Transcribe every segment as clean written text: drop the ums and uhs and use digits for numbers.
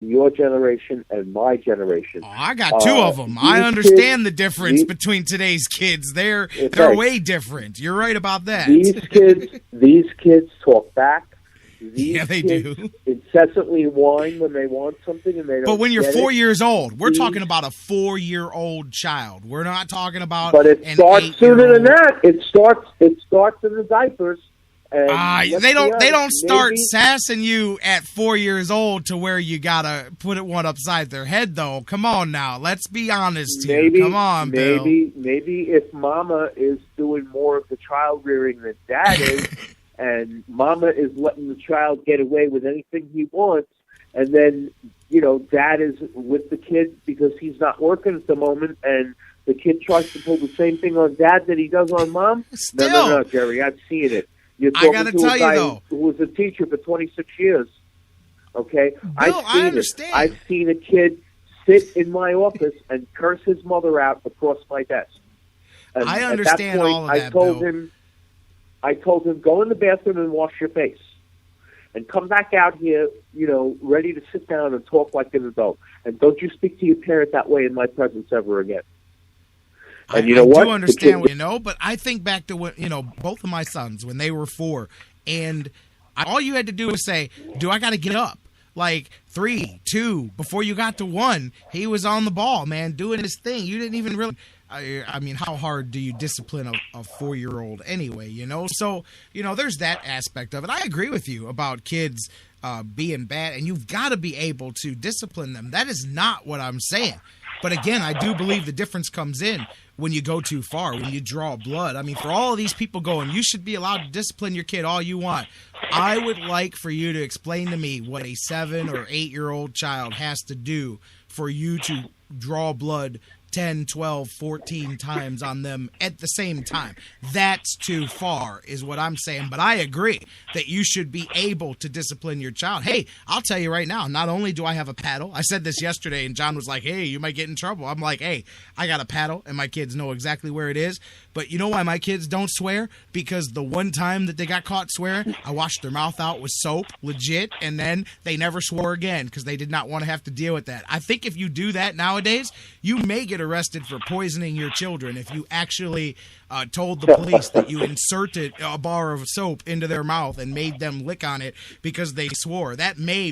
your generation and my generation. Oh, I got two of them. I understand the difference between today's kids. They're way different. You're right about that. These kids talk back. They do. Incessantly whine when they want something and they don't. But when you're get 4 it. years old, we're talking about a 4-year-old child. We're not talking about. But it starts sooner than that. It starts in the diapers. They don't start sassing you at 4 years old to where you gotta put one upside their head though. Come on now, let's be honest here. Come on, Bill. Maybe if Mama is doing more of the child rearing than Dad is, and Mama is letting the child get away with anything he wants, and then Dad is with the kid because he's not working at the moment, and the kid tries to pull the same thing on Dad that he does on Mom. No, Jerry, I've seen it. You're talking to a guy who was a teacher for 26 years. Okay, Bill, I understand. I've seen a kid sit in my office and curse his mother out across my desk. And I understand at that point, all of that, I told him, go in the bathroom and wash your face, and come back out here, ready to sit down and talk like an adult. And don't you speak to your parent that way in my presence ever again. And I do understand but I think back to what, both of my sons when they were 4, and all you had to do was say, do I got to get up? Like 3, 2, before you got to 1, he was on the ball, man, doing his thing. You didn't even really, I mean, how hard do you discipline a 4-year-old anyway, So, there's that aspect of it. I agree with you about kids being bad, and you've got to be able to discipline them. That is not what I'm saying. But again, I do believe the difference comes in when you go too far, when you draw blood. I mean, for all of these people going, you should be allowed to discipline your kid all you want. I would like for you to explain to me what a 7 or 8-year-old child has to do for you to draw blood 10, 12, 14 times on them at the same time. That's too far is what I'm saying. But I agree that you should be able to discipline your child. Hey, I'll tell you right now, not only do I have a paddle, I said this yesterday and John was like, hey, you might get in trouble. I'm like, hey, I got a paddle and my kids know exactly where it is. But you know why my kids don't swear? Because the one time that they got caught swearing, I washed their mouth out with soap, legit, and then they never swore again because they did not want to have to deal with that. I think if you do that nowadays, you may get arrested for poisoning your children if you actually told the police that you inserted a bar of soap into their mouth and made them lick on it because they swore. That may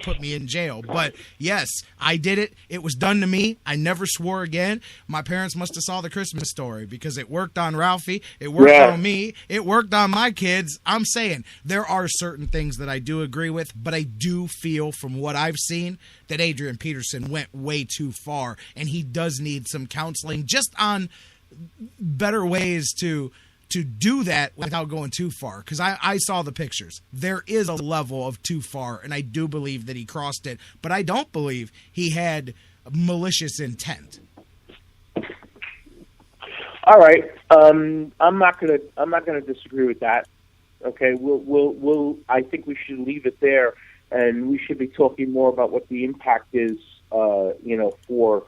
put me in jail. But yes, I did it. It was done to me. I never swore again. My parents must have saw the Christmas Story because it worked on Ralphie. It worked on me. It worked on my kids. I'm saying there are certain things that I do agree with, but I do feel from what I've seen that Adrian Peterson went way too far, and he does need some counseling just on better ways to do that without going too far, because I saw the pictures. There is a level of too far, and I do believe that he crossed it, but I don't believe he had malicious intent. All right, I'm not gonna disagree with that. Okay, we'll I think we should leave it there, and we should be talking more about what the impact is, for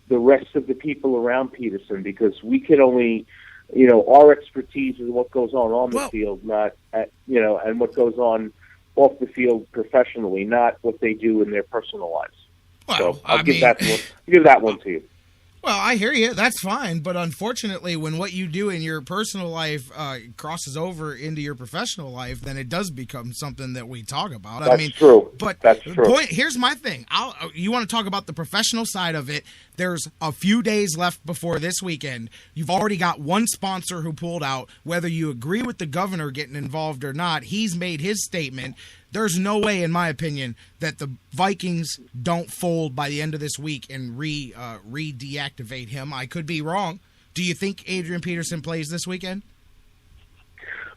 the rest of the people around Peterson, because we can only, our expertise is what goes on the field, not, and what goes on off the field professionally, not what they do in their personal lives. Well, so I'll give that one to you. Well, I hear you. That's fine. But unfortunately, when what you do in your personal life crosses over into your professional life, then it does become something that we talk about. That's true. But that's true. Here's my thing. You want to talk about the professional side of it. There's a few days left before this weekend. You've already got one sponsor who pulled out. Whether you agree with the governor getting involved or not, he's made his statement. There's no way, in my opinion, that the Vikings don't fold by the end of this week and re-deactivate him. I could be wrong. Do you think Adrian Peterson plays this weekend?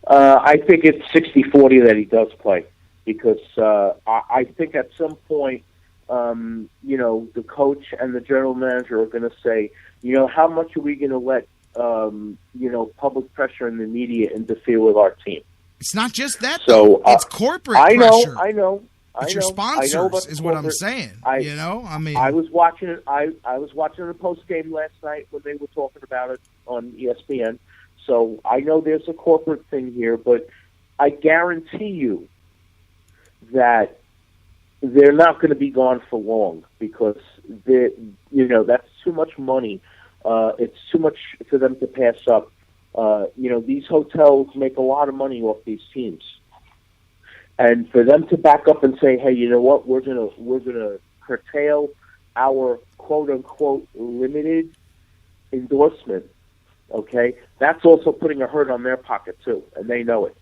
I think it's 60-40 that he does play, because I think at some point, the coach and the general manager are going to say, how much are we going to let, public pressure and the media interfere with our team? It's not just that, though. It's corporate pressure. I know. It's your sponsors, is what I'm saying. I was watching it. I was watching the post game last night when they were talking about it on ESPN. So I know there's a corporate thing here, but I guarantee you that they're not going to be gone for long because that's too much money. It's too much for them to pass up. These hotels make a lot of money off these teams, and for them to back up and say, "Hey, you know what? We're gonna curtail our quote unquote limited endorsement." Okay, that's also putting a hurt on their pocket too, and they know it.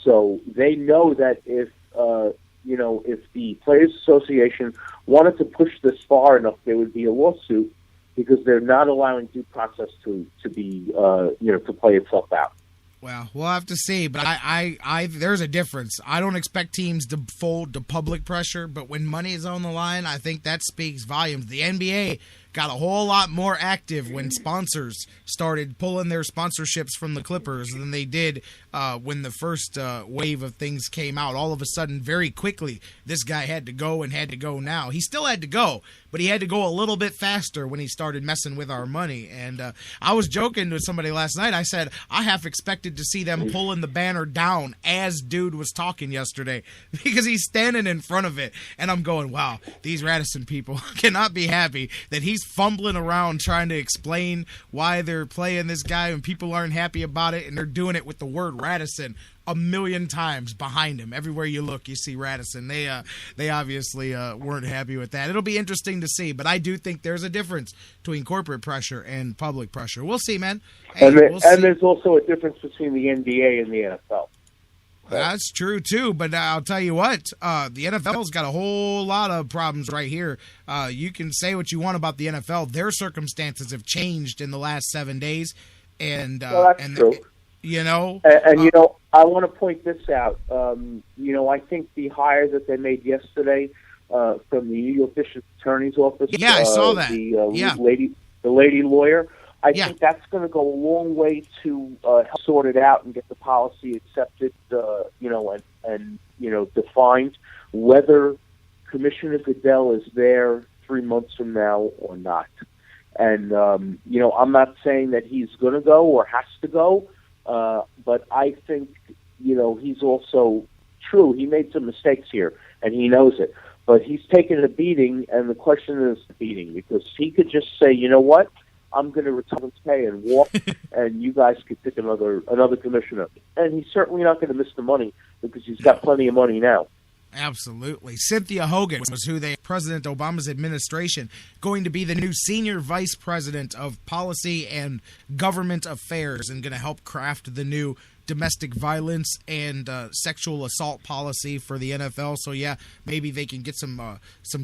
So they know that if the Players Association wanted to push this far enough, there would be a lawsuit because they're not allowing due process to be to play itself out. Well, we'll have to see, but I there's a difference. I don't expect teams to fold to public pressure, but when money is on the line, I think that speaks volumes. The NBA got a whole lot more active when sponsors started pulling their sponsorships from the Clippers than they did when the first wave of things came out. All of a sudden, very quickly, this guy had to go and had to go now. He still had to go, but he had to go a little bit faster when he started messing with our money. And I was joking with somebody last night. I said, I half expected to see them pulling the banner down as dude was talking yesterday because he's standing in front of it. And I'm going, wow, these Radisson people cannot be happy that he's fumbling around trying to explain why they're playing this guy and people aren't happy about it, and they're doing it with the word Radisson a million times behind him. Everywhere you look, you see Radisson. They obviously weren't happy with that. It'll be interesting to see, but I do think there's a difference between corporate pressure and public pressure. We'll see, man. Hey, and there's also a difference between the NBA and the NFL. That's true, too, but I'll tell you what, the NFL's got a whole lot of problems right here. You can say what you want about the NFL. Their circumstances have changed in the last 7 days. And, that's true. I want to point this out. I think the hire that they made yesterday from the New York District Attorney's Office. Yeah, I saw that. The lady lawyer. I think that's going to go a long way to help sort it out and get the policy accepted, and defined. Whether Commissioner Goodell is there 3 months from now or not. And, I'm not saying that he's going to go or has to go, but I think, he's also true. He made some mistakes here, and he knows it. But he's taken a beating, and the question is the beating, because he could just say, you know what? I'm going to retire his pay and walk, and you guys could pick another commissioner. And he's certainly not going to miss the money because he's got plenty of money now. Absolutely. Cynthia Hogan was who President Obama's administration going to be the new senior vice president of policy and government affairs and going to help craft the new domestic violence and sexual assault policy for the NFL. So yeah, maybe they can get some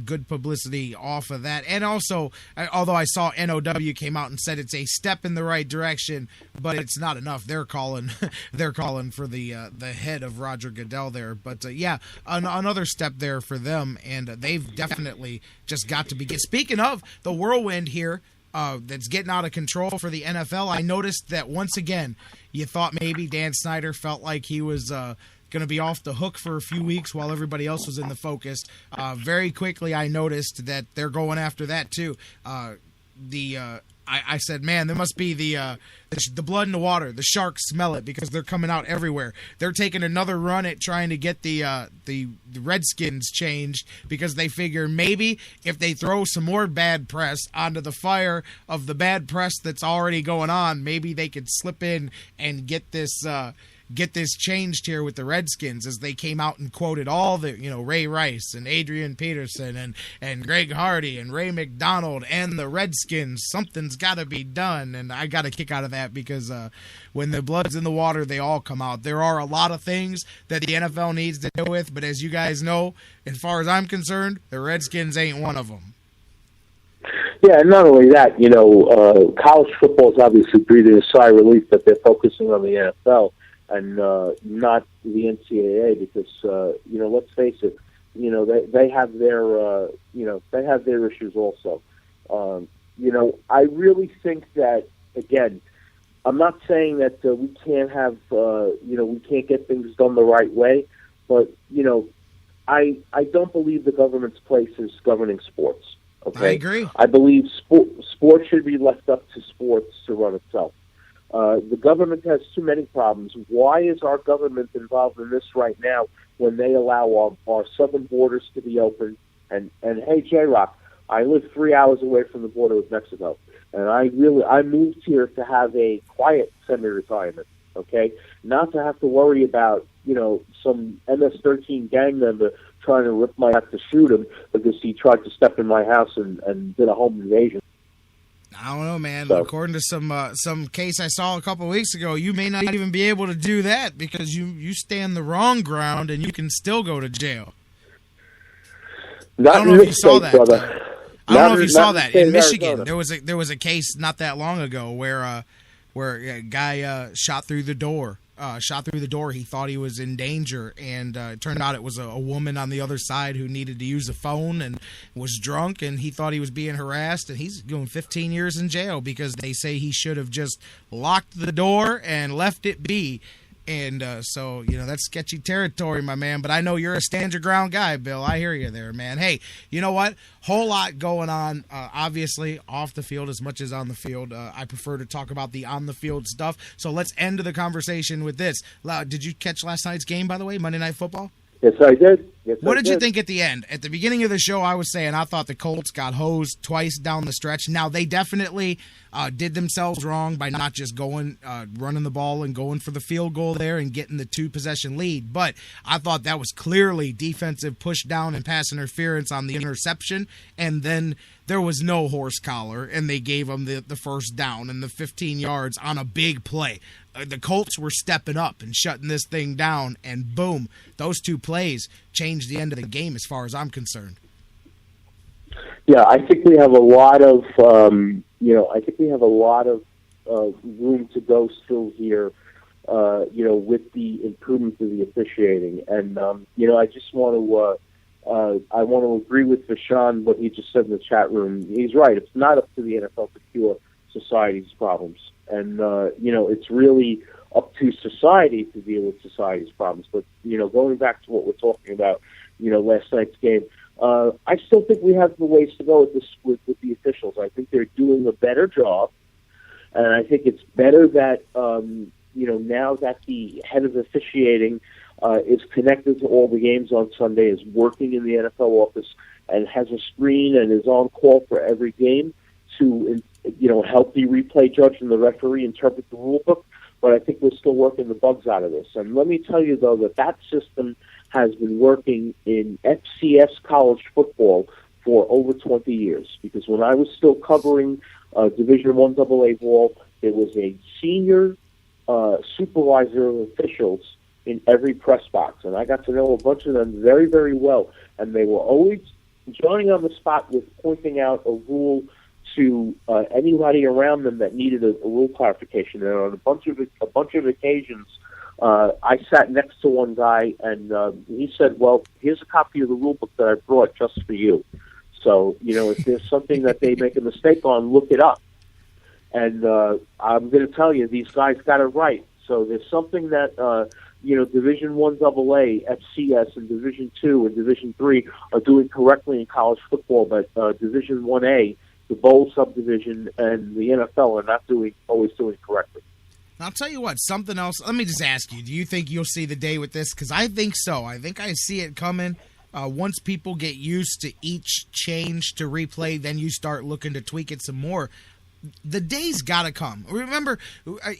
good publicity off of that. And also, although I saw NOW came out and said it's a step in the right direction, but it's not enough. They're calling for the head of Roger Goodell there. But another step there for them, and they've definitely just got to begin. Speaking of the whirlwind here, that's getting out of control for the NFL. I noticed that once again, you thought maybe Dan Snyder felt like he was going to be off the hook for a few weeks while everybody else was in the focus. Very quickly, I noticed that they're going after that too. I said, man, there must be the blood in the water. The sharks smell it because they're coming out everywhere. They're taking another run at trying to get the Redskins changed because they figure maybe if they throw some more bad press onto the fire of the bad press that's already going on, maybe they could slip in and get this changed here with the Redskins, as they came out and quoted all the, Ray Rice and Adrian Peterson and Greg Hardy and Ray McDonald and the Redskins. Something's got to be done, and I got a kick out of that because when the blood's in the water, they all come out. There are a lot of things that the NFL needs to deal with, but as you guys know, as far as I'm concerned, the Redskins ain't one of them. Yeah, and not only that, college football is obviously breathing a sigh of relief that they're focusing on the NFL and not the NCAA because let's face it, they have their issues also. I really think that, again, I'm not saying that we can't have we can't get things done the right way, but I don't believe the government's place is governing sports. Okay, I agree. I believe sports should be left up to sports to run itself. The government has too many problems. Why is our government involved in this right now when they allow our southern borders to be open. And hey, J-Rock, I live 3 hours away from the border with Mexico, and I moved here to have a quiet semi-retirement. Okay, not to have to worry about some MS-13 gang member trying to rip my ass to shoot him because he tried to step in my house and did a home invasion. I don't know, man. So, according to some case I saw a couple of weeks ago, you may not even be able to do that because you stand the wrong ground and you can still go to jail. I don't know if you saw that. I don't know if you saw that in Michigan. There was a case not that long ago where a guy shot through the door. He thought he was in danger, and it turned out it was a woman on the other side who needed to use a phone and was drunk, and he thought he was being harassed, and he's doing 15 years in jail because they say he should have just locked the door and left it be. And so, that's sketchy territory, my man. But I know you're a stand your ground guy, Bill. I hear you there, man. Hey, you know what? Whole lot going on, obviously, off the field as much as on the field. I prefer to talk about the on-the-field stuff. So let's end the conversation with this. Did you catch last night's game, by the way, Monday Night Football? Yes, I did. What did you think at the end? At the beginning of the show, I was saying I thought the Colts got hosed twice down the stretch. Now, they definitely did themselves wrong by not just running the ball and going for the field goal there and getting the 2-possession lead. But I thought that was clearly defensive push down and pass interference on the interception. And then there was no horse collar, and they gave them the first down and the 15 yards on a big play. The Colts were stepping up and shutting this thing down, and boom, those 2 plays changed the end of the game as far as I'm concerned. Yeah, I think we have a lot of, room to go still here, with the improvement of the officiating. And, I just want to agree with Vashon, what he just said in the chat room. He's right. It's not up to the NFL to cure society's problems. And, it's really up to society to deal with society's problems. But, going back to what we're talking about, last night's game, I still think we have the ways to go with the officials. I think they're doing a better job. And I think it's better that, now that the head of officiating is connected to all the games on Sunday, is working in the NFL office, and has a screen and is on call for every game to help the replay judge and the referee interpret the rule book. But I think we're still working the bugs out of this. And let me tell you, though, that system has been working in FCS college football for over 20 years. Because when I was still covering Division I AA ball, there was a senior supervisor of officials in every press box. And I got to know a bunch of them very, very well. And they were always joining on the spot with pointing out a rule to anybody around them that needed a rule clarification. And on a bunch of occasions, I sat next to one guy, and he said, "Well, here's a copy of the rule book that I brought just for you. So, if there's something that they make a mistake on, look it up." And I'm going to tell you, these guys got it right. So there's something that Division I AA, FCS, and Division II and Division III are doing correctly in college football, but Division 1A, the bowl subdivision, and the NFL are not always doing correctly. I'll tell you what, something else. Let me just ask you, do you think you'll see the day with this? Because I think so. I think I see it coming. Once people get used to each change to replay, then you start looking to tweak it some more. The day's got to come. Remember,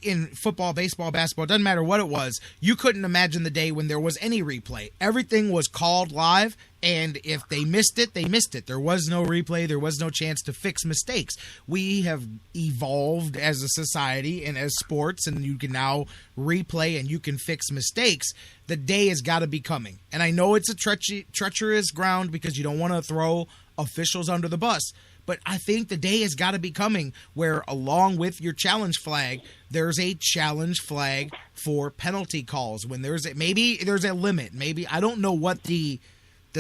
in football, baseball, basketball, doesn't matter what it was, you couldn't imagine the day when there was any replay. Everything was called live, and if they missed it, they missed it. There was no replay. There was no chance to fix mistakes. We have evolved as a society and as sports, and you can now replay and you can fix mistakes. The day has got to be coming. And I know it's a treacherous ground because you don't want to throw officials under the bus. But I think the day has got to be coming where, along with your challenge flag, there's a challenge flag for penalty calls. When maybe there's a limit. Maybe I don't know what the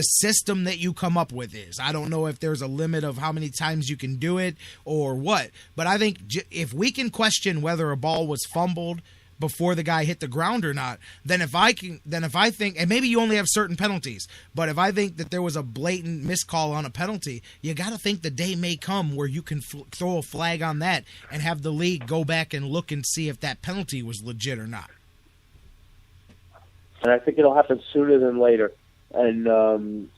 system that you come up with is. I don't know if there's a limit of how many times you can do it or what. But I think if we can question whether a ball was fumbled before the guy hit the ground or not, then if I think, and maybe you only have certain penalties, but if I think that there was a blatant miscall on a penalty, you got to think the day may come where you can throw a flag on that and have the league go back and look and see if that penalty was legit or not. and I think it'll happen sooner than later. And